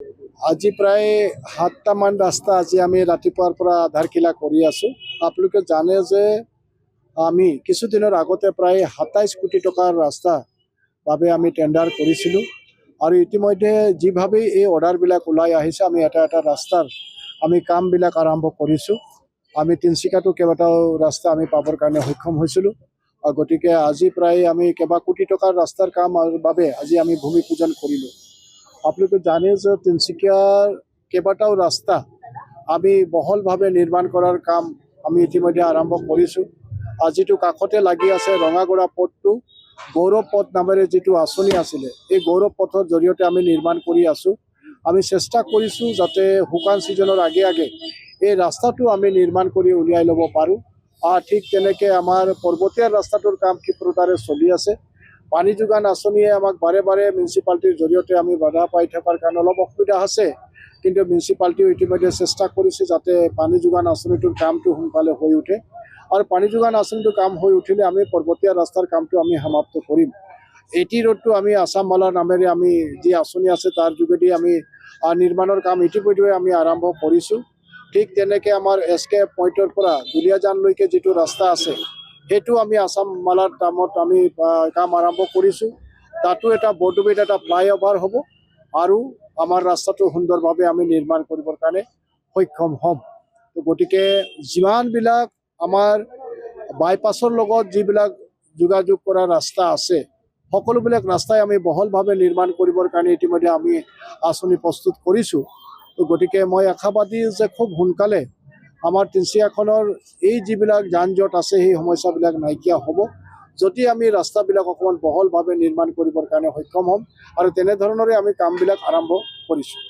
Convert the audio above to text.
আজি প্ৰায় ৭টামান ৰাস্তা আজি আমি ৰাতিপুৱাৰ পৰা আধাৰশিলা কৰি আছোঁ। আপোনালোকে জানে যে আমি কিছুদিনৰ আগতে প্ৰায় ২৭ কোটি টকাৰ ৰাস্তা বাবে আমি টেণ্ডাৰ কৰিছিলোঁ আৰু ইতিমধ্যে যিভাৱে এই অৰ্ডাৰবিলাক ওলাই আহিছে আমি এটা এটা ৰাস্তাৰ আমি কামবিলাক আৰম্ভ কৰিছোঁ। আমি তিনিচুকীয়াতো কেইবাটাও ৰাস্তা আমি পাবৰ কাৰণে সক্ষম হৈছিলোঁ। গতিকে আজি প্ৰায় আমি কেইবা কোটি টকাৰ ৰাস্তাৰ কামৰ বাবে আজি আমি ভূমি পূজন কৰিলোঁ। আপোনালোকে জানে যে তিনিচুকীয়াৰ কেইবাটাও ৰাস্তা আমি বহলভাৱে নিৰ্মাণ কৰাৰ কাম আমি ইতিমধ্যে আৰম্ভ কৰিছোঁ। যিটো কাষতে লাগি আছে ৰঙাগড়া পথটো গৌৰৱ পথ নামেৰে যিটো আঁচনি আছিলে, এই গৌৰৱ পথৰ জৰিয়তে আমি নিৰ্মাণ কৰি আছোঁ। আমি চেষ্টা কৰিছোঁ যাতে শুকান ছিজনৰ আগে আগে এই ৰাস্তাটো আমি নিৰ্মাণ কৰি উলিয়াই ল'ব পাৰোঁ। ঠিক তেনেকৈ আমাৰ পৰ্বতীয়া ৰাস্তাটোৰ কাম ক্ষিপ্ৰতাৰে চলি আছে। পানী যোগান আঁচনিয়ে আমাক বাৰে বাৰে মিউনিচিপালিটিৰ জৰিয়তে আমি বাধা পাই থকাৰ কাৰণে অলপ অসুবিধা আছে, কিন্তু মিউনিচিপালিটিও ইতিমধ্যে চেষ্টা কৰিছে যাতে পানী যোগান আঁচনিটোৰ কামটো সোনকালে হৈ উঠে আৰু পানী যোগান আঁচনিটোৰ কাম হৈ উঠিলে আমি পৰ্বতীয়া ৰাস্তাৰ কামটো আমি সমাপ্ত কৰিম। এটি ৰোডটো আমি আছাম মালাৰ নামেৰে আমি যি আঁচনি আছে তাৰ যোগেদি আমি নিৰ্মাণৰ কাম ইতিমধ্যে আমি আৰম্ভ কৰিছোঁ। ঠিক তেনেকৈ আমাৰ SK পইণ্টৰ পৰা দুলীয়াজানলৈকে যিটো ৰাস্তা আছে সেইটো আমি আছাম মালাৰ নামত আমি কাম আৰম্ভ কৰিছোঁ। তাতো এটা বৰডুবিত এটা ফ্লাইঅভাৰ হ'ব আৰু আমাৰ ৰাস্তাটো সুন্দৰভাৱে আমি নিৰ্মাণ কৰিবৰ কাৰণে সক্ষম হ'ম। গতিকে যিমানবিলাক আমাৰ বাইপাছৰ লগত যিবিলাক যোগাযোগ কৰা ৰাস্তা আছে সকলোবিলাক ৰাস্তাই আমি বহলভাৱে নিৰ্মাণ কৰিবৰ কাৰণে ইতিমধ্যে আমি আঁচনি প্ৰস্তুত কৰিছোঁ। গতিকে মই আশাবাদী যে খুব সোনকালে আমাৰ তিনিচুকীয়াখনৰ এই যিবিলাক যান জঁট আছে সেই সমস্যাবিলাক নাইকিয়া হ'ব যদি আমি ৰাস্তাবিলাক অকণমান বহলভাৱে নিৰ্মাণ কৰিবৰ কাৰণে সক্ষম হ'ম আৰু তেনেধৰণৰে আমি কামবিলাক আৰম্ভ কৰিছোঁ।